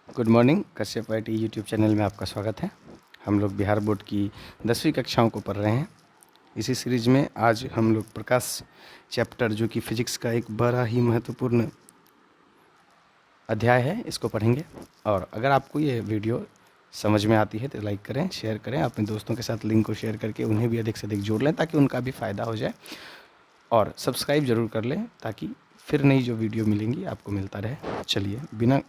Good morning. Kashyap IT YouTube channel में आपका स्वागत है। हम लोग बिहार बोर्ड की 10वीं कक्षाओं को पढ़ रहे हैं। इसी सीरीज में आज हम लोग प्रकाश चैप्टर जो कि फिजिक्स का एक बड़ा ही महत्वपूर्ण अध्याय है, इसको पढ़ेंगे। और अगर आपको ये वीडियो समझ में आती है तो लाइक करें, शेयर करें, अपने दोस्तों के साथ लिंक को शेयर करके उन्हें भी अधिक से अधिक जोड़ लें ताकि उनका भी फ़ायदा हो जाए। और सब्सक्राइब ज़रूर कर लें ताकि फिर नई जो वीडियो मिलेंगी आपको मिलता रहे। चलिए बिना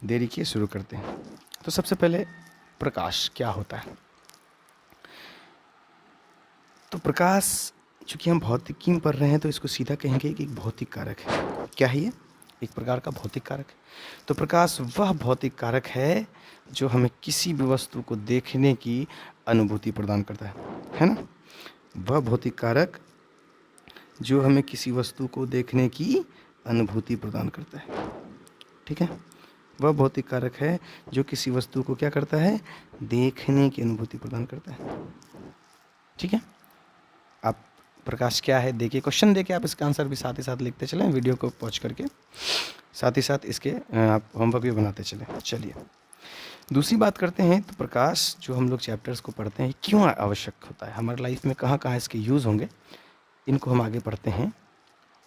देरी किए शुरू करते हैं। तो सबसे पहले प्रकाश क्या होता है। तो प्रकाश, चूँकि हम भौतिकी में पढ़ रहे हैं तो इसको सीधा कहेंगे कि एक भौतिक कारक है। क्या है ये? एक प्रकार का भौतिक कारक है। तो प्रकाश वह भौतिक कारक है जो हमें किसी भी वस्तु को देखने की अनुभूति प्रदान करता है ना? वह भौतिक कारक जो हमें किसी वस्तु को देखने की अनुभूति प्रदान करता है। ठीक है, वह भौतिक कारक है जो किसी वस्तु को क्या करता है? देखने की अनुभूति प्रदान करता है। ठीक है, आप प्रकाश क्या है देखिए, क्वेश्चन देके आप इसका आंसर भी साथ ही साथ लिखते चलें, वीडियो को पॉज करके साथ ही साथ इसके आप होमवर्क भी बनाते चलें। चलिए दूसरी बात करते हैं। तो प्रकाश जो हम लोग चैप्टर्स को पढ़ते हैं क्यों आवश्यक होता है, हमारे लाइफ में कहाँ कहाँ इसके यूज़ होंगे, इनको हम आगे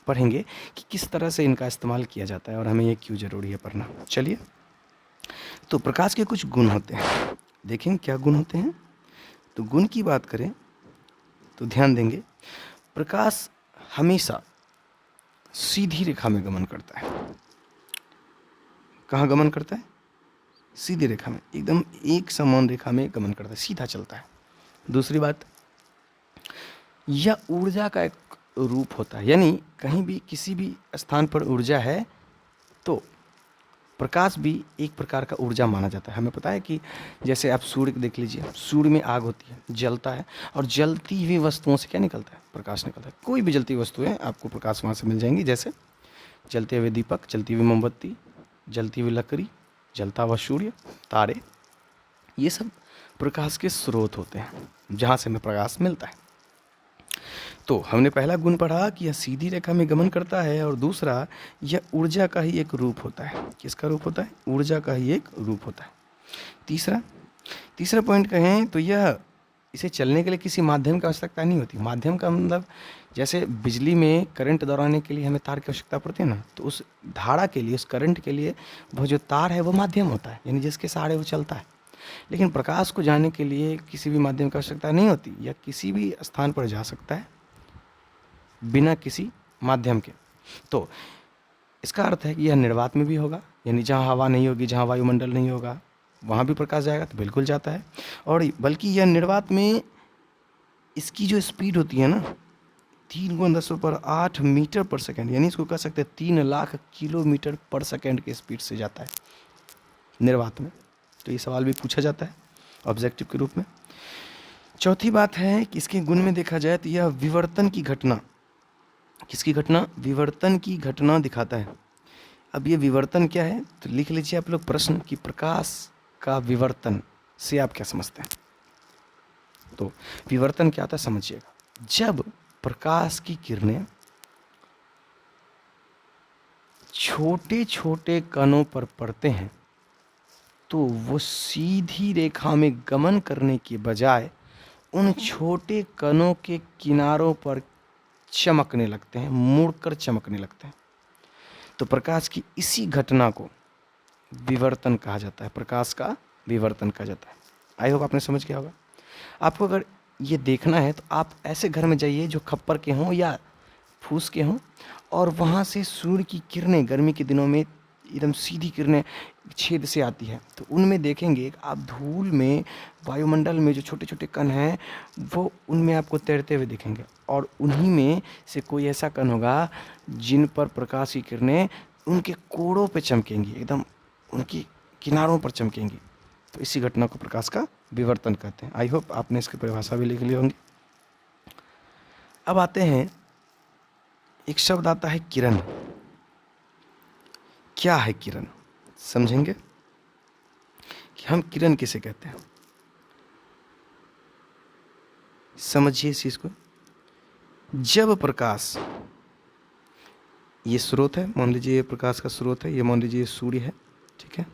पढ़ेंगे कि किस तरह से इनका इस्तेमाल किया जाता है और हमें ये क्यों ज़रूरी है पढ़ना। चलिए, तो प्रकाश के कुछ गुण होते हैं, देखें क्या गुण होते हैं। तो गुण की बात करें तो ध्यान देंगे, प्रकाश हमेशा सीधी रेखा में गमन करता है। कहाँ गमन करता है? सीधी रेखा में, एकदम एक समान रेखा में गमन करता है, सीधा चलता है। दूसरी बात, यह ऊर्जा का एक रूप होता है, यानी कहीं भी किसी भी स्थान पर ऊर्जा है तो प्रकाश भी एक प्रकार का ऊर्जा माना जाता है। हमें पता है कि जैसे आप सूर्य को देख लीजिए, सूर्य में आग होती है, जलता है, और जलती हुई वस्तुओं से क्या निकलता है? प्रकाश निकलता है। कोई भी जलती वस्तु है आपको प्रकाश वहाँ से मिल जाएंगी, जैसे जलते हुए दीपक, जलती हुई मोमबत्ती, जलती हुई लकड़ी, जलता हुआ सूर्य, तारे, ये सब प्रकाश के स्रोत होते हैं जहाँ से हमें प्रकाश मिलता है। तो हमने पहला गुण पढ़ा कि यह सीधी रेखा में गमन करता है, और दूसरा यह ऊर्जा का ही एक रूप होता है। किसका रूप होता है? ऊर्जा का ही एक रूप होता है। तीसरा पॉइंट कहें तो यह, इसे चलने के लिए किसी माध्यम की आवश्यकता नहीं होती। माध्यम का मतलब जैसे बिजली में करंट दौड़ाने के लिए हमें तार की आवश्यकता पड़ती है ना, तो उस धारा के लिए, उस करंट के लिए वो जो तार है वो माध्यम होता है, यानी जिसके सहारे वो चलता है। लेकिन प्रकाश को जाने के लिए किसी भी माध्यम की आवश्यकता नहीं होती, या किसी भी स्थान पर जा सकता है बिना किसी माध्यम के। तो इसका अर्थ है कि यह निर्वात में भी होगा, यानी जहाँ हवा नहीं होगी, जहाँ वायुमंडल नहीं होगा, वहाँ भी प्रकाश जाएगा तो बिल्कुल जाता है। और बल्कि यह निर्वात में इसकी जो स्पीड होती है ना, 3×10⁸ मीटर पर सेकेंड, यानी इसको कह सकते हैं 3 लाख किलोमीटर पर सेकेंड की स्पीड से जाता है निर्वात में। तो ये सवाल भी पूछा जाता है ऑब्जेक्टिव के रूप में। चौथी बात है कि इसके गुण में देखा जाए तो यह विवर्तन की घटना, किसकी घटना? विवर्तन की घटना दिखाता है। अब ये विवर्तन क्या है तो लिख लीजिए आप लोग प्रश्न कि प्रकाश का विवर्तन से आप क्या समझते हैं। तो विवर्तन क्या होता है समझिएगा, जब प्रकाश की किरणें छोटे छोटे कणों पर पड़ते हैं तो वो सीधी रेखा में गमन करने के बजाय उन छोटे कणों के किनारों पर चमकने लगते हैं, मुड़कर चमकने लगते हैं। तो प्रकाश की इसी घटना को विवर्तन कहा जाता है, प्रकाश का विवर्तन कहा जाता है। आई होप आपने समझ गया होगा। आपको अगर ये देखना है तो आप ऐसे घर में जाइए जो खप्पर के हों या फूस के हों, और वहाँ से सूर्य की किरणें गर्मी के दिनों में एकदम सीधी किरणें छेद से आती है, तो उनमें देखेंगे आप धूल में, वायुमंडल में जो छोटे छोटे कण हैं वो उनमें आपको तैरते हुए दिखेंगे, और उन्हीं में से कोई ऐसा कण होगा जिन पर प्रकाश की किरणें उनके कोड़ों पे चमकेंगी, एकदम उनकी किनारों पर चमकेंगी। तो इसी घटना को प्रकाश का विवर्तन कहते हैं। आई होप आपने इसकी परिभाषा भी लिख ली होंगी। अब आते हैं, एक शब्द आता है किरण। क्या है किरण, समझेंगे कि हम किरण किसे कहते हैं। समझिए इस चीज को। जब प्रकाश, ये स्रोत है, मान लीजिए ये प्रकाश का स्रोत है, ये मान लीजिए सूर्य है, ठीक है।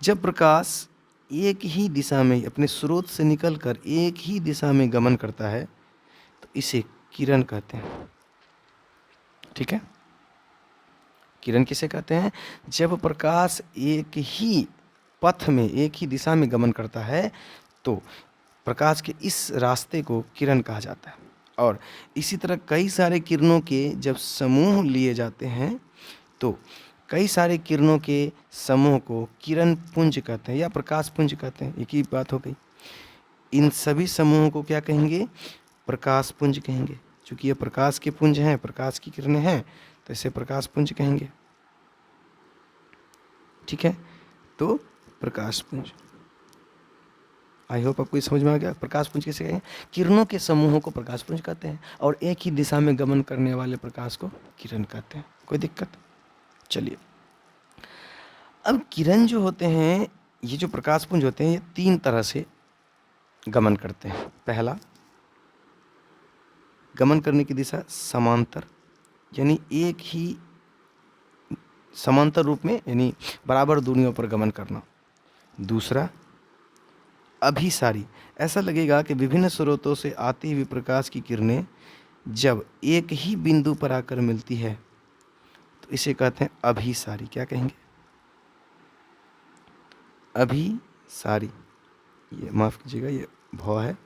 जब प्रकाश एक ही दिशा में अपने स्रोत से निकलकर एक ही दिशा में गमन करता है तो इसे किरण कहते हैं। ठीक है, किरण किसे कहते हैं? जब प्रकाश एक ही पथ में एक ही दिशा में गमन करता है तो प्रकाश के इस रास्ते को किरण कहा जाता है। और इसी तरह कई सारे किरणों के जब समूह लिए जाते हैं तो कई सारे किरणों के समूह को किरण पुंज कहते हैं या प्रकाश पुंज कहते हैं। एक ही बात हो गई। इन सभी समूहों को क्या कहेंगे? प्रकाश पुंज कहेंगे। चूंकि ये प्रकाश के पुंज हैं, प्रकाश की किरणें हैं, तो इसे प्रकाश पुंज कहेंगे। ठीक है, तो प्रकाश पुंज, आई होप आपको समझ में आ गया। प्रकाश पुंज किसे कहेंगे? किरणों के समूहों को प्रकाश पुंज कहते हैं और एक ही दिशा में गमन करने वाले प्रकाश को किरण कहते हैं। कोई दिक्कत? चलिए, अब किरण जो होते हैं, ये जो प्रकाश पुंज होते हैं, ये 3 तरह से गमन करते हैं। पहला, गमन करने की दिशा समांतर, यानी एक ही समांतर रूप में, यानी बराबर दूरियों पर गमन करना। दूसरा, अभिसारी, ऐसा लगेगा कि विभिन्न स्रोतों से आती हुई प्रकाश की किरणें जब एक ही बिंदु पर आकर मिलती है तो इसे कहते हैं अभिसारी। क्या कहेंगे? अभिसारी। ये माफ कीजिएगा, ये भौ है,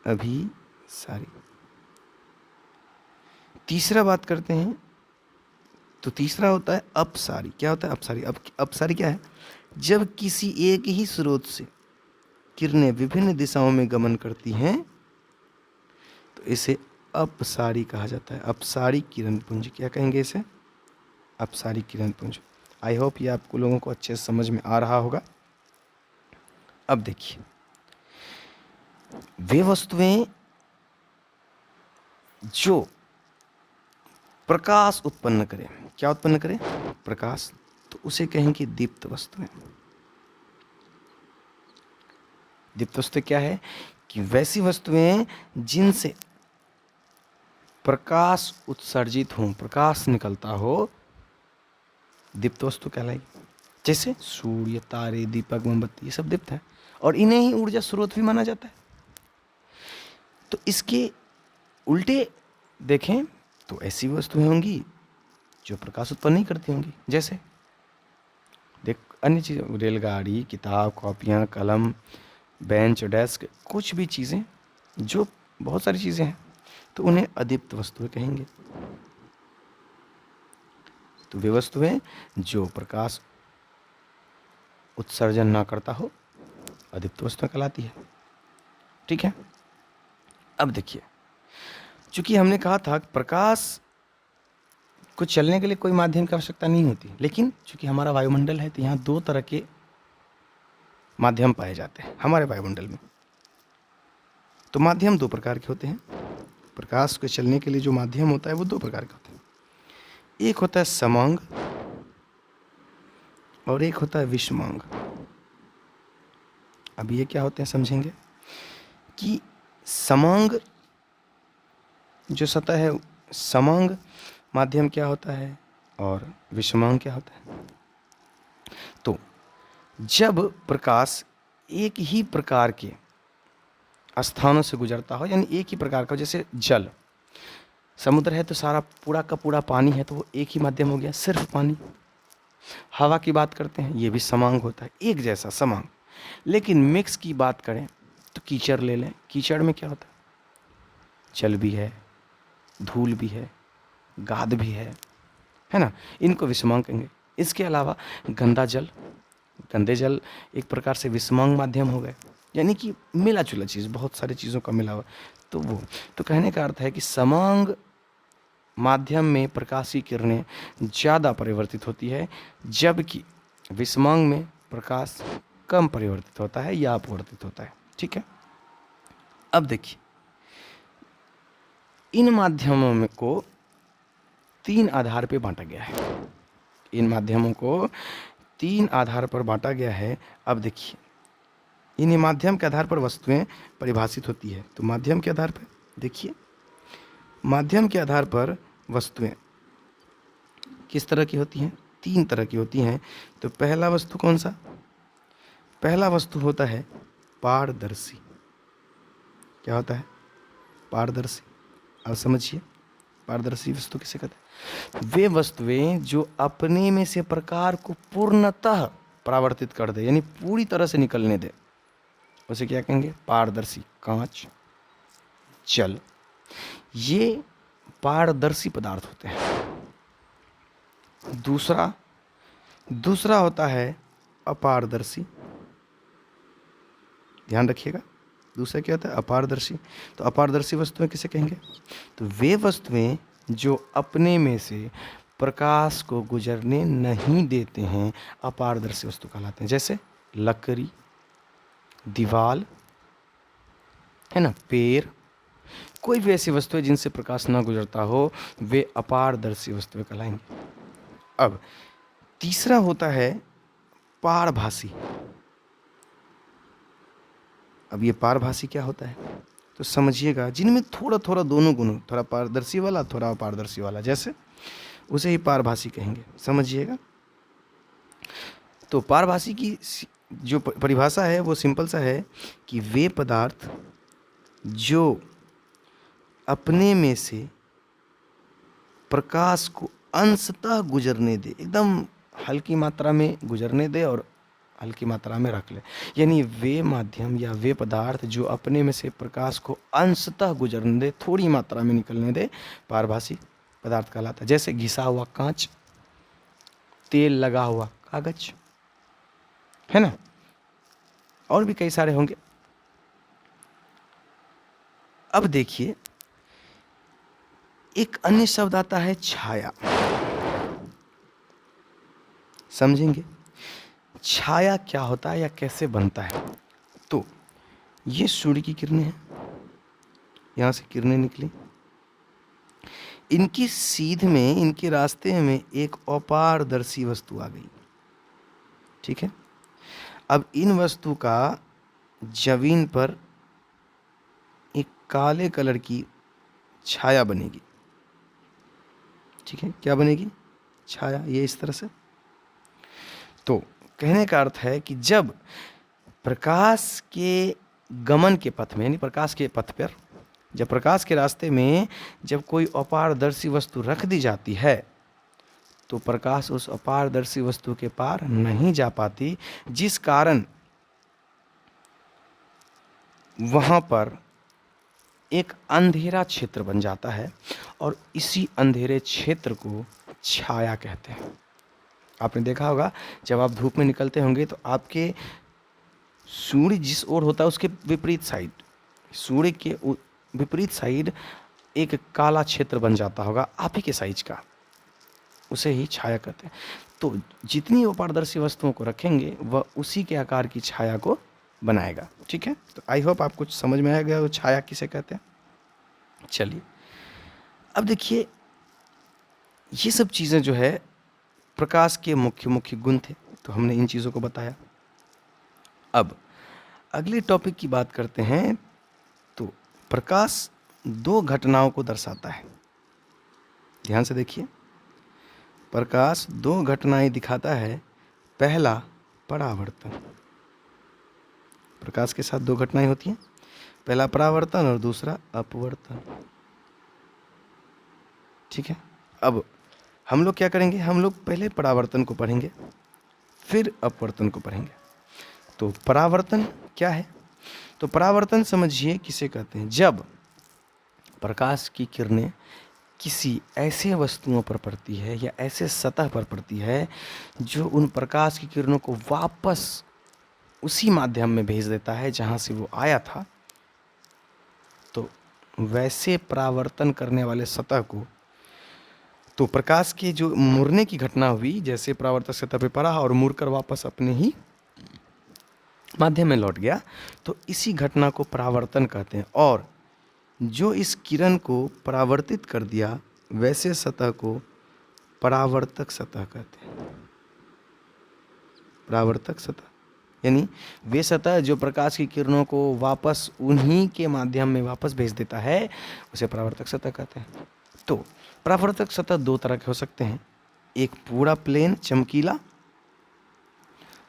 अभिसारी। तीसरा बात करते हैं तो तीसरा होता है अपसारी। क्या होता है अपसारी? अपसारी क्या है? जब किसी एक ही स्रोत से किरणें विभिन्न दिशाओं में गमन करती हैं तो इसे अपसारी कहा जाता है। अपसारी किरण पुंज। क्या कहेंगे इसे? अपसारी किरण पुंज। आई होप ये आपको लोगों को अच्छे से समझ में आ रहा होगा। अब देखिए, वे वस्तुएं जो प्रकाश उत्पन्न करें, क्या उत्पन्न करें? प्रकाश, तो उसे कहेंगे दीप्त वस्तुएं। दीप्त वस्तु क्या है? कि वैसी वस्तुएं जिनसे प्रकाश उत्सर्जित हो, प्रकाश निकलता हो, दीप्त वस्तु कहलाएगी। जैसे सूर्य, तारे, दीपक, मोमबत्ती, ये सब दीप्त है और इन्हें ही ऊर्जा स्रोत भी माना जाता है। तो इसके उल्टे देखें तो ऐसी वस्तुएं होंगी जो प्रकाश उत्पन्न नहीं करती होंगी। जैसे देख, अन्य चीज़ें, रेलगाड़ी, किताब, कॉपियाँ, कलम, बेंच, डेस्क, कुछ भी चीज़ें, जो बहुत सारी चीज़ें हैं, तो उन्हें अदीप्त वस्तुएं कहेंगे। तो वे वस्तुएं जो प्रकाश उत्सर्जन ना करता हो, अदीप्त वस्तुएं कहलाती है। ठीक है, अब देखिए, चूंकि हमने कहा था कि प्रकाश को चलने के लिए कोई माध्यम की आवश्यकता नहीं होती, लेकिन चूंकि हमारा वायुमंडल है तो यहाँ 2 तरह के माध्यम पाए जाते हैं हमारे वायुमंडल में। तो माध्यम 2 प्रकार के होते हैं। प्रकाश को चलने के लिए जो माध्यम होता है वो 2 प्रकार के होते हैं। एक होता है समांग और एक होता है विषमांग। अब ये क्या होते हैं समझेंगे कि समांग जो सतह है, समांग माध्यम क्या होता है और विषमांग क्या होता है। तो जब प्रकाश एक ही प्रकार के स्थानों से गुजरता हो, यानी एक ही प्रकार का, जैसे जल, समुद्र है तो सारा पूरा का पूरा पानी है, तो वो एक ही माध्यम हो गया, सिर्फ पानी। हवा की बात करते हैं, ये भी समांग होता है, एक जैसा समांग। लेकिन मिक्स की बात करें तो कीचड़ ले लें, कीचड़ में क्या होता है? जल भी है, धूल भी है, गाद भी है ना, इनको विषमांग कहेंगे। इसके अलावा गंदा जल, गंदे जल एक प्रकार से विषमांग माध्यम हो गए, यानी कि मिला जुला चीज़, बहुत सारी चीज़ों का मिला हुआ, तो वो, तो कहने का अर्थ है कि समांग माध्यम में प्रकाशीय किरणें ज़्यादा परिवर्तित होती है, जबकि विषमांग में प्रकाश कम परिवर्तित होता है या अपवर्तित होता है। ठीक है, अब देखिए, इन माध्यमों में को 3 आधार पे बांटा गया है। इन माध्यमों को 3 आधार पर बांटा गया है। अब देखिए, इन माध्यम के आधार पर वस्तुएं परिभाषित होती है। तो माध्यम के आधार पर देखिए, माध्यम के आधार पर वस्तुएं किस तरह की होती हैं? 3 तरह की होती हैं। तो पहला वस्तु कौन सा? पहला वस्तु होता है पारदर्शी। क्या होता है? पारदर्शी। अब समझिए, पारदर्शी वस्तु किसे कहते हैं? वे वस्तुएं जो अपने में से प्रकाश को पूर्णतः परावर्तित कर दे, यानी पूरी तरह से निकलने दे, उसे क्या कहेंगे? पारदर्शी। कांच, जल, ये पारदर्शी पदार्थ होते हैं। दूसरा होता है अपारदर्शी। ध्यान रखिएगा, दूसरा क्या होता है? अपारदर्शी। तो अपारदर्शी वस्तुएं किसे कहेंगे? तो वे वस्तुएं जो अपने में से प्रकाश को गुजरने नहीं देते हैं, अपारदर्शी वस्तु कहलाते हैं। जैसे लकड़ी, दीवाल, है ना, पेड़, कोई भी ऐसी वस्तुएं जिनसे प्रकाश ना गुजरता हो, वे अपारदर्शी वस्तुएं कहलाएंगी। अब तीसरा होता है पारभासी। अब ये पारभासी क्या होता है तो समझिएगा, जिनमें थोड़ा थोड़ा दोनों गुण, थोड़ा पारदर्शी वाला, थोड़ा अपारदर्शी वाला, जैसे उसे ही पारभासी कहेंगे। समझिएगा, तो पारभासी की जो परिभाषा है वो सिंपल सा है कि वे पदार्थ जो अपने में से प्रकाश को अंशतः गुजरने दे, एकदम हल्की मात्रा में गुजरने दे और हल्की मात्रा में रख ले, यानी वे माध्यम या वे पदार्थ जो अपने में से प्रकाश को अंशतः गुजरने दे, थोड़ी मात्रा में निकलने दे, पारभासी पदार्थ कहलाता है। जैसे घिसा हुआ कांच, तेल लगा हुआ कागज, है ना, और भी कई सारे होंगे। अब देखिए, एक अन्य शब्द आता है छाया। समझेंगे छाया क्या होता है या कैसे बनता है? तो ये सूर्य की किरणें हैं, यहां से किरणें निकली, इनकी सीध में, इनके रास्ते में एक अपारदर्शी वस्तु आ गई। ठीक है, अब इन वस्तु का जमीन पर एक काले कलर की छाया बनेगी। ठीक है, क्या बनेगी? छाया। ये इस तरह से। तो कहने का अर्थ है कि जब प्रकाश के गमन के पथ में, यानी प्रकाश के पथ पर, जब प्रकाश के रास्ते में जब कोई अपारदर्शी वस्तु रख दी जाती है, तो प्रकाश उस अपारदर्शी वस्तु के पार नहीं जा पाती, जिस कारण वहां पर एक अंधेरा क्षेत्र बन जाता है, और इसी अंधेरे क्षेत्र को छाया कहते हैं। आपने देखा होगा, जब आप धूप में निकलते होंगे तो आपके सूर्य जिस ओर होता है उसके विपरीत साइड, सूर्य के विपरीत साइड एक काला क्षेत्र बन जाता होगा आप ही के साइज का, उसे ही छाया कहते हैं। तो जितनी वो पारदर्शी वस्तुओं को रखेंगे वह उसी के आकार की छाया को बनाएगा। ठीक है, तो आई होप आपको समझ में आ गया वो छाया किसे कहते हैं। चलिए, अब देखिए, ये सब चीज़ें जो है प्रकाश के मुख्य मुख्य गुण थे, तो हमने इन चीज़ों को बताया। अब अगले टॉपिक की बात करते हैं। तो प्रकाश 2 घटनाओं को दर्शाता है। ध्यान से देखिए, प्रकाश 2 घटनाएं दिखाता है। पहला परावर्तन, प्रकाश के साथ 2 घटनाएं होती हैं, पहला परावर्तन और दूसरा अपवर्तन। ठीक है, अब हम लोग क्या करेंगे, हम लोग पहले परावर्तन को पढ़ेंगे, फिर अपवर्तन को पढ़ेंगे। तो परावर्तन क्या है? तो परावर्तन समझिए किसे कहते हैं। जब प्रकाश की किरणें किसी ऐसे वस्तुओं पर पड़ती है या ऐसे सतह पर पड़ती है जो उन प्रकाश की किरणों को वापस उसी माध्यम में भेज देता है जहां से वो आया था, तो वैसे परावर्तन करने वाले सतह को, तो प्रकाश के जो मुड़ने की घटना हुई, जैसे परावर्तक सतह पे पड़ा और मुड़कर वापस अपने ही माध्यम में लौट गया, तो इसी घटना को परावर्तन कहते हैं। और जो इस किरण को परावर्तित कर दिया, वैसे सतह को परावर्तक सतह कहते हैं। परावर्तक सतह यानी वे सतह जो प्रकाश की किरणों को वापस उन्हीं के माध्यम में वापस भेज देता है, उसे परावर्तक सतह कहते हैं। तो परावर्तक सतह 2 तरह के हो सकते हैं। एक पूरा प्लेन चमकीला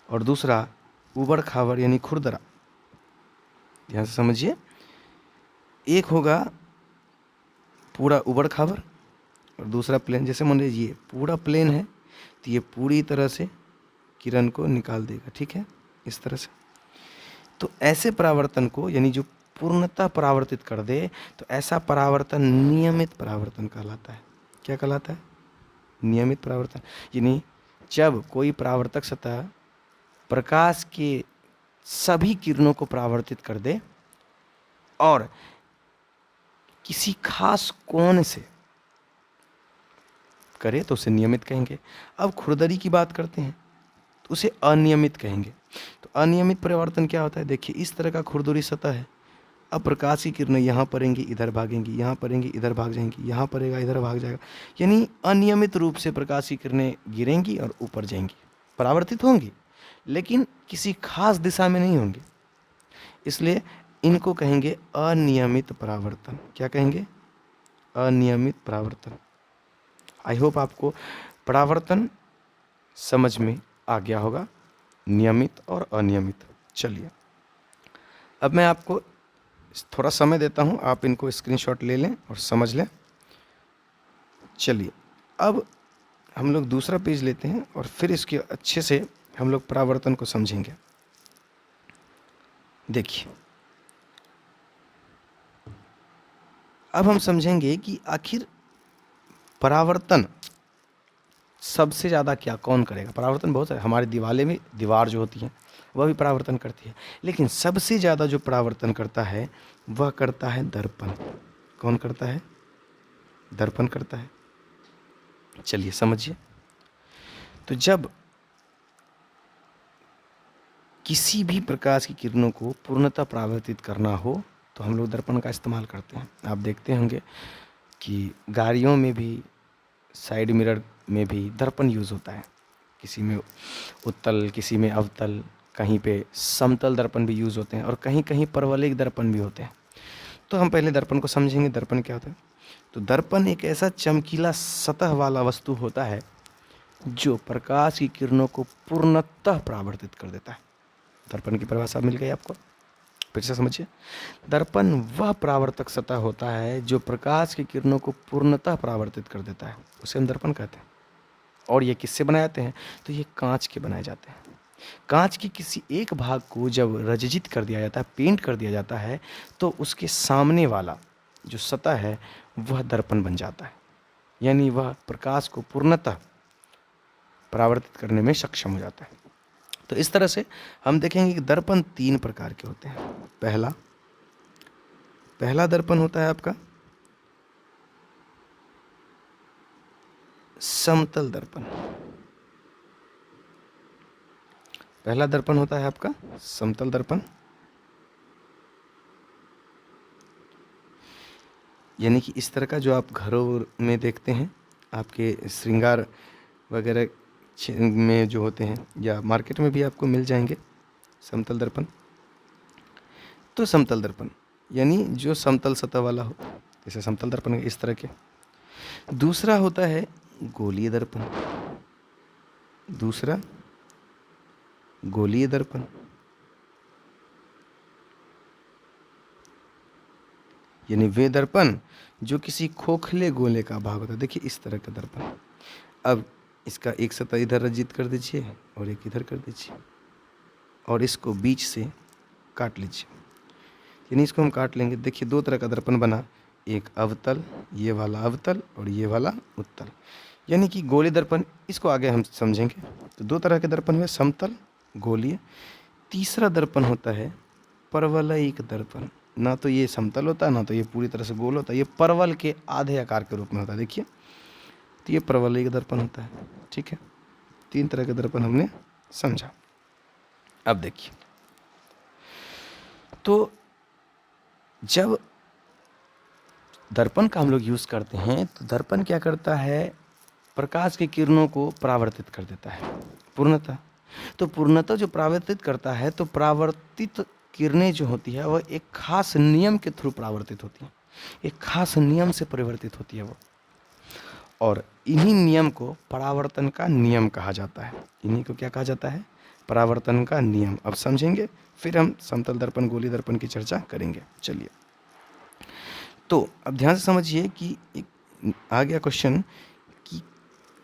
और दूसरा उबड़ खाबड़ यानी खुरदरा। ध्यान से समझिए, एक होगा पूरा उबड़ खाबड़ और दूसरा प्लेन। जैसे मान लीजिए ये पूरा प्लेन है तो ये पूरी तरह से किरण को निकाल देगा, ठीक है, इस तरह से। तो ऐसे परावर्तन को, यानी जो पूर्णतः परावर्तित कर दे, तो ऐसा परावर्तन नियमित परावर्तन कहलाता है। क्या कहलाता है? नियमित परावर्तन। यानी जब कोई परावर्तक सतह प्रकाश के सभी किरणों को परावर्तित कर दे और किसी खास कोण से करे तो उसे नियमित कहेंगे। अब खुरदरी की बात करते हैं तो उसे अनियमित कहेंगे। तो अनियमित परावर्तन क्या होता है? देखिए, इस तरह का खुरदरी सतह है। अब प्रकाश की किरणें यहाँ पड़ेंगी, इधर भागेंगी, यहाँ पड़ेंगी, इधर भाग जाएंगी, यहाँ पड़ेगा, इधर भाग जाएगा। यानी अनियमित रूप से प्रकाश की किरणें गिरेंगी और ऊपर जाएंगी, परावर्तित होंगी, लेकिन किसी खास दिशा में नहीं होंगी। इसलिए इनको कहेंगे अनियमित परावर्तन। क्या कहेंगे? अनियमित परावर्तन। आई होप आपको परावर्तन समझ में आ गया होगा, नियमित और अनियमित। चलिए, अब मैं आपको थोड़ा समय देता हूं, आप इनको स्क्रीनशॉट ले लें और समझ लें। चलिए, अब हम लोग दूसरा पेज लेते हैं और फिर इसके अच्छे से हम लोग परावर्तन को समझेंगे। देखिए, अब हम समझेंगे कि आखिर परावर्तन सबसे ज़्यादा क्या कौन करेगा। परावर्तन बहुत है, हमारे दीवार जो होती है वह भी परावर्तन करती है, लेकिन सबसे ज़्यादा जो परावर्तन करता है वह करता है दर्पण। कौन करता है? दर्पण करता है। चलिए समझिए, तो जब किसी भी प्रकाश की किरणों को पूर्णतः परावर्तित करना हो तो हम लोग दर्पण का इस्तेमाल करते हैं। आप देखते होंगे कि गाड़ियों में भी, साइड मिरर में भी दर्पण यूज़ होता है। किसी में उत्तल, किसी में अवतल, कहीं पे समतल दर्पण भी यूज़ होते हैं और कहीं कहीं परवलयिक दर्पण भी होते हैं। तो हम पहले दर्पण को समझेंगे, दर्पण क्या होता है। तो दर्पण एक ऐसा चमकीला सतह वाला वस्तु होता है जो प्रकाश की किरणों को पूर्णतः परावर्तित कर देता है। दर्पण की परिभाषा मिल गई आपको, फिर से समझिए। दर्पण वह परावर्तक सतह होता है जो प्रकाश की किरणों को पूर्णतः परावर्तित कर देता है, उसे हम दर्पण कहते हैं। और ये किससे बनाए जाते हैं? तो ये कांच के बनाए जाते हैं। कांच के किसी एक भाग को जब रजित कर दिया जाता है, पेंट कर दिया जाता है, तो उसके सामने वाला जो सतह है वह दर्पण बन जाता है, यानी वह प्रकाश को पूर्णतः परावर्तित करने में सक्षम हो जाता है। तो इस तरह से हम देखेंगे कि दर्पण 3 प्रकार के होते हैं। पहला दर्पण होता है आपका समतल दर्पण। पहला दर्पण होता है आपका समतल दर्पण, यानी कि इस तरह का जो आप घरों में देखते हैं, आपके श्रृंगार वगैरह में जो होते हैं, या मार्केट में भी आपको मिल जाएंगे समतल दर्पण। तो समतल दर्पण यानी जो समतल सतह वाला हो, जैसे समतल दर्पण इस तरह के। दूसरा होता है गोलीय दर्पण। दूसरा गोलीय दर्पण, यानी वे दर्पण जो किसी खोखले गोले का भाग होता है। देखिए इस तरह का दर्पण। अब इसका एक सतह इधर रजित कर दीजिए और एक इधर कर दीजिए और इसको बीच से काट लीजिए, यानी इसको हम काट लेंगे। देखिए 2 तरह का दर्पण बना, एक अवतल, ये वाला अवतल और ये वाला उत्तल, यानी कि गोलीय दर्पण। इसको आगे हम समझेंगे। तो 2 तरह के दर्पण हुए, समतल, गोलीय। तीसरा दर्पण होता है परवलयिक दर्पण। ना तो ये समतल होता है, ना तो ये पूरी तरह से गोल होता है, ये परवल के आधे आकार के रूप में होता है। देखिए, तो ये परवलयिक दर्पण होता है। ठीक है, 3 तरह के दर्पण हमने समझा। अब देखिए, तो जब दर्पण का हम लोग यूज़ करते हैं तो दर्पण क्या करता है? प्रकाश की किरणों को परावर्तित कर देता है पूर्णतः। तो पूर्णतः जो परावर्तित करता है, तो परावर्तित किरणें जो होती है वह एक खास नियम के थ्रू परावर्तित होती हैं, एक खास नियम से परिवर्तित होती है वो। और इन्हीं नियम को परावर्तन का नियम कहा जाता है। इन्हीं को क्या कहा जाता है? परावर्तन का नियम। अब समझेंगे, फिर हम समतल दर्पण, गोली दर्पण की चर्चा करेंगे। चलिए, तो अब ध्यान से समझिए कि एक आ गया क्वेश्चन कि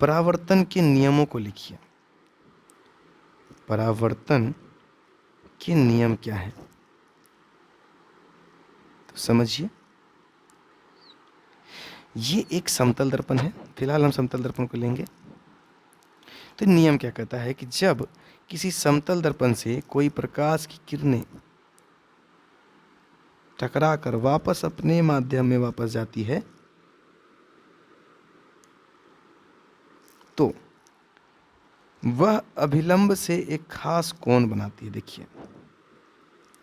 परावर्तन के नियमों को लिखिए। परावर्तन के नियम क्या है? तो समझिए, ये एक समतल दर्पण है। फिलहाल हम समतल दर्पण को लेंगे। तो नियम क्या कहता है कि जब किसी समतल दर्पण से कोई प्रकाश की किरणें टकरा कर वापस अपने माध्यम में वापस जाती है, तो वह अभिलंब से एक खास कोण बनाती है। देखिए,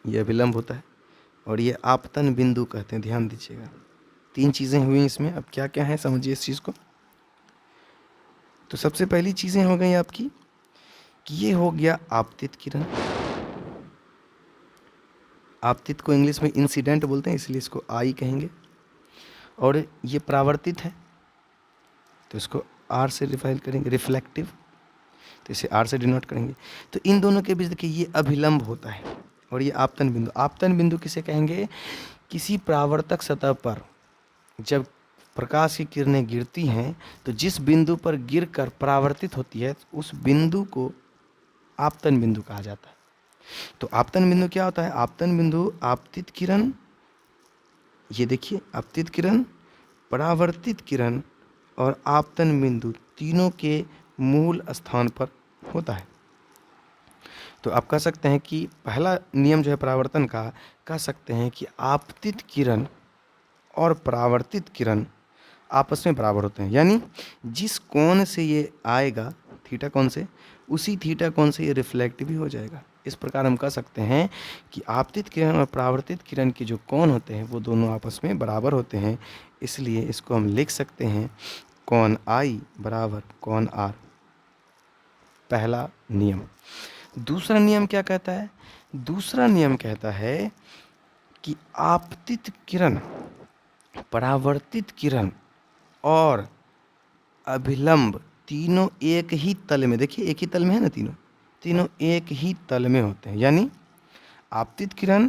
यह अभिलंब होता है और ये आपतन बिंदु कहते हैं। ध्यान दीजिएगा, 3 चीज़ें हुई इसमें। अब क्या क्या है समझिए इस चीज़ को। तो सबसे पहली चीज़ें हो गई आपकी कि ये हो गया आपतित किरण। आपतित को इंग्लिश में इंसिडेंट बोलते हैं, इसलिए इसको आई कहेंगे। और ये परावर्तित है, तो इसको आर से डिफाइन करेंगे, रिफ्लेक्टिव, तो इसे आर से डिनोट करेंगे। तो इन दोनों के बीच देखिए ये अभिलंब होता है और ये आपतन बिंदु। आपतन बिंदु किसे कहेंगे? किसी परावर्तक सतह पर जब प्रकाश की किरणें गिरती हैं तो जिस बिंदु पर गिरकर परावर्तित होती है उस बिंदु को आपतन बिंदु कहा जाता है। तो आपतन बिंदु क्या होता है? आपतन बिंदु आपतित किरण, ये देखिए आपतित किरण, परावर्तित किरण और आपतन बिंदु तीनों के मूल स्थान पर होता है। तो आप कह सकते हैं कि पहला नियम जो है परावर्तन का, कह सकते हैं कि आपतित किरण और परावर्तित किरण आपस में बराबर होते हैं। यानी जिस कोण से ये आएगा, थीटा कोण से, उसी थीटा कोण से ये रिफ्लेक्ट भी हो जाएगा। इस प्रकार हम कह सकते हैं कि आपतित किरण और परावर्तित किरण के जो कोण होते हैं वो दोनों आपस में बराबर होते हैं। इसलिए इसको हम लिख सकते हैं कोण आई बराबर कोण आर, पहला नियम। दूसरा नियम क्या कहता है? दूसरा नियम कहता है कि आपतित किरण, परावर्तित किरण और अभिलंब तीनों एक ही तल में, देखिए एक ही तल में है ना, तीनों तीनों एक ही तल में होते हैं। यानी आपतित किरण,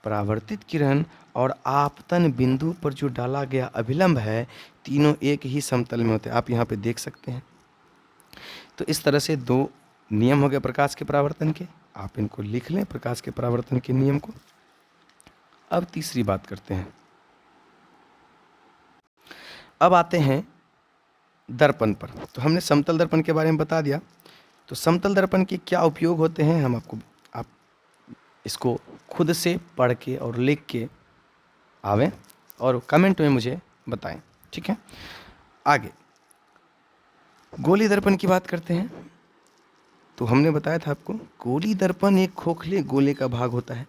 परावर्तित किरण और आपतन बिंदु पर जो डाला गया अभिलंब है, तीनों एक ही समतल में होते हैं। आप यहाँ पे देख सकते हैं। तो इस तरह से 2 नियम हो गए प्रकाश के परावर्तन के। आप इनको लिख लें, प्रकाश के परावर्तन के नियम को। अब तीसरी बात करते हैं। अब आते हैं दर्पण पर। तो हमने समतल दर्पण के बारे में बता दिया। तो समतल दर्पण के क्या उपयोग होते हैं हम आप इसको खुद से पढ़ के और लिख के आवें और कमेंट में मुझे बताएं, ठीक है। आगे गोली दर्पण की बात करते हैं। तो हमने बताया था आपको, गोली दर्पण एक खोखले गोले का भाग होता है,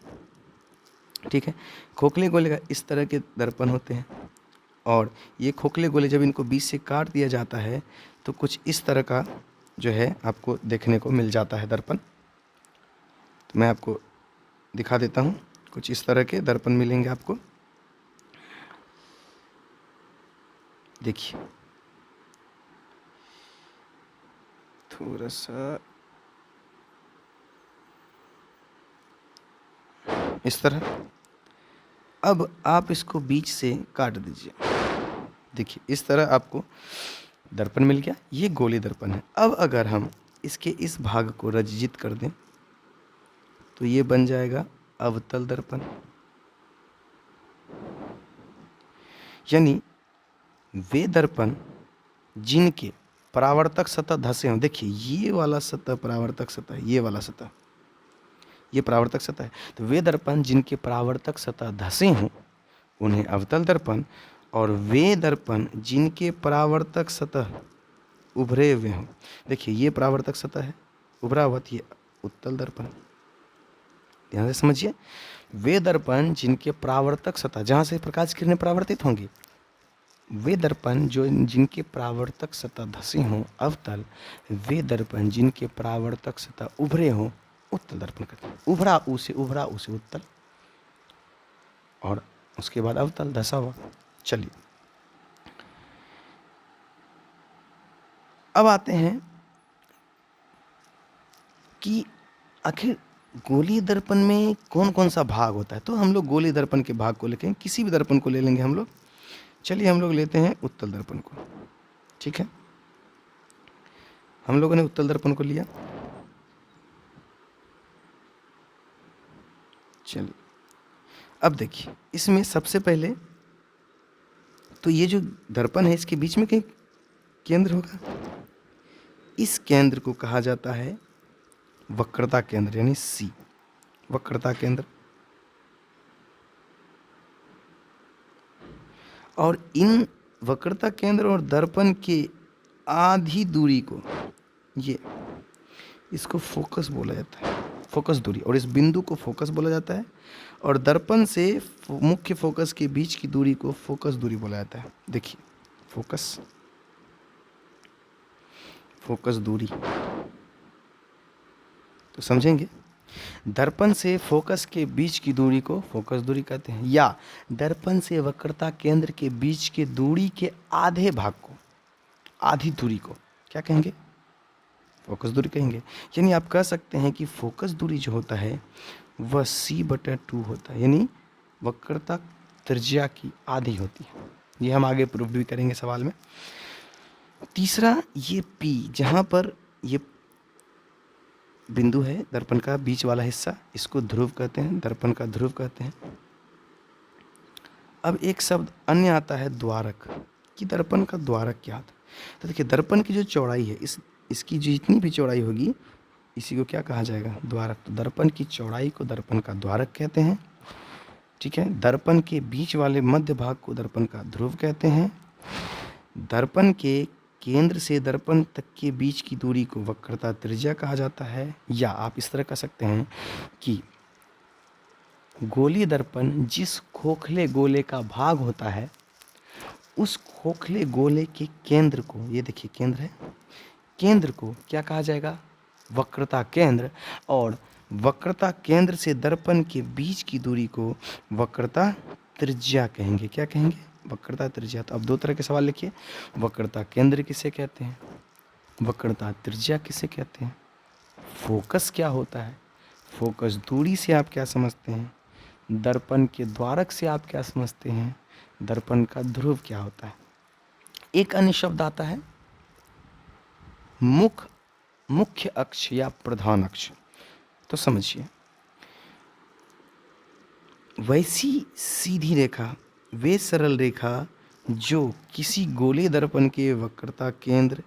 ठीक है। खोखले गोले का इस तरह के दर्पण होते हैं और ये खोखले गोले जब इनको बीच से काट दिया जाता है तो कुछ इस तरह का जो है आपको देखने को मिल जाता है दर्पण। तो मैं आपको दिखा देता हूँ, कुछ इस तरह के दर्पण मिलेंगे आपको। देखिए थोड़ा सा इस तरह। अब आप इसको बीच से काट दीजिए। देखिए इस तरह आपको दर्पण मिल गया। ये गोली दर्पण है। अब अगर हम इसके इस भाग को रजित कर दें तो ये बन जाएगा अवतल दर्पण। यानी वे दर्पण जिनके परावर्तक सतह धसे हों, देखिए ये वाला सतह परावर्तक सतह, ये वाला सतह ये परावर्तक सतह है। तो वे दर्पण जिनके परावर्तक सतह धसे हों उन्हें अवतल दर्पण, और वे दर्पण जिनके परावर्तक सतह उभरे हुए हों, देखिए ये परावर्तक सतह है उभरा हुआ, ये उत्तल दर्पण। ध्यान से समझिए, वे दर्पण जिनके परावर्तक सतह, जहाँ से प्रकाश की किरणें परावर्तित होंगी, वे दर्पण जो जिनके परावर्तक सतह धसे हों अवतल, वे दर्पण जिनके परावर्तक सतह उभरे हों उत्तल दर्पण कहते हैं। उभरा उसे उत्तल, और उसके बाद अवतल धसा हुआ। चलिए अब आते हैं कि आखिर गोलीय दर्पण में कौन कौन सा भाग होता है। तो हम लोग गोलीय दर्पण के भाग को लेके किसी भी दर्पण को ले लेंगे हम लोग। चलिए हम लोग लेते हैं उत्तल दर्पण को, ठीक है। हम लोगों ने उत्तल दर्पण को लिया। चलिए अब देखिए, इसमें सबसे पहले तो ये जो दर्पण है इसके बीच में कहीं केंद्र होगा। इस केंद्र को कहा जाता है वक्रता केंद्र, यानी सी, वक्रता केंद्र। और इन वक्रता केंद्र और दर्पण के आधी दूरी को, ये इसको फोकस बोला जाता है, फोकस दूरी। और इस बिंदु को फोकस बोला जाता है। और दर्पण से मुख्य फोकस के बीच की दूरी को फोकस दूरी बोला जाता है। देखिए फोकस, फोकस दूरी तो समझेंगे। दर्पण से फोकस के बीच की दूरी को फोकस दूरी कहते हैं, या दर्पण से वक्रता केंद्र के बीच के दूरी के आधे भाग को, आधी दूरी को क्या कहेंगे? फोकस दूरी कहेंगे। यानी आप कह सकते हैं कि फोकस दूरी जो होता है वह c/2 होता है, यानी वक्रता त्रिज्या की आधी होती है। ये हम आगे प्रूफ भी करेंगे सवाल में। तीसरा, ये P जहाँ पर ये बिंदु है दर्पण का बीच वाला हिस्सा, इसको ध्रुव कहते हैं, दर्पण का ध्रुव कहते हैं। अब एक शब्द अन्य आता है द्वारक, कि दर्पण का द्वारक क्या होता है। तो देखिए दर्पण की जो चौड़ाई है, इसकी जितनी भी चौड़ाई होगी इसी को क्या कहा जाएगा? द्वारक। तो दर्पण की चौड़ाई को दर्पण का द्वारक कहते हैं, ठीक है। दर्पण के बीच वाले मध्य भाग को दर्पण का ध्रुव कहते हैं। दर्पण के केंद्र से दर्पण तक के बीच की दूरी को वक्रता त्रिज्या कहा जाता है। या आप इस तरह कह सकते हैं कि गोलीय दर्पण जिस खोखले गोले का भाग होता है, उस खोखले गोले के केंद्र को, ये देखिए केंद्र है, केंद्र को क्या कहा जाएगा? वक्रता केंद्र। और वक्रता केंद्र से दर्पण के बीच की दूरी को वक्रता त्रिज्या कहेंगे। क्या कहेंगे? वक्रता त्रिज्या। तो अब दो तरह के सवाल लिखिए, वक्रता केंद्र किसे कहते हैं, वक्रता त्रिज्या किसे कहते हैं, फोकस क्या होता है, फोकस दूरी से आप क्या समझते हैं, दर्पण के द्वारक से आप क्या समझते हैं, दर्पण का ध्रुव क्या होता है। एक अन्य शब्द आता है मुख्य अक्ष या प्रधान अक्ष। तो समझिए, वैसी सीधी रेखा, वे सरल रेखा जो किसी गोलीय दर्पण के वक्रता केंद्र,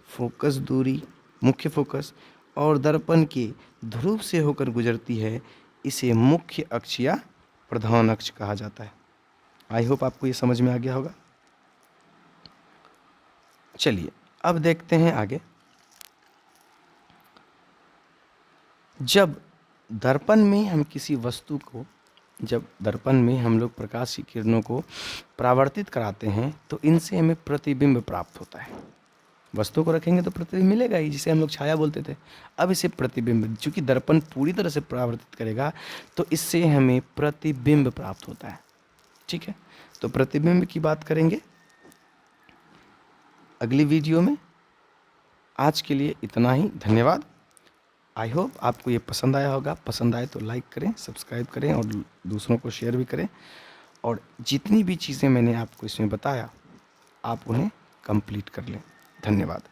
फोकस दूरी, मुख्य फोकस और दर्पण के ध्रुव से होकर गुजरती है, इसे मुख्य अक्ष या प्रधान अक्ष कहा जाता है। आई होप आपको ये समझ में आ गया होगा। चलिए अब देखते हैं आगे। जब दर्पण में हम किसी वस्तु को, जब दर्पण में हम लोग प्रकाश की किरणों को परावर्तित कराते हैं तो इनसे हमें प्रतिबिंब प्राप्त होता है। वस्तु को रखेंगे तो प्रतिबिंब मिलेगा ही, जिसे हम लोग छाया बोलते थे। अब इसे प्रतिबिंब, चूंकि दर्पण पूरी तरह से परावर्तित करेगा तो इससे हमें प्रतिबिंब प्राप्त होता है, ठीक है। तो प्रतिबिंब की बात करेंगे अगली वीडियो में। आज के लिए इतना ही, धन्यवाद। आई होप आपको ये पसंद आया होगा। पसंद आए तो लाइक करें, सब्सक्राइब करें और दूसरों को शेयर भी करें। और जितनी भी चीज़ें मैंने आपको इसमें बताया आप उन्हें कंप्लीट कर लें। धन्यवाद।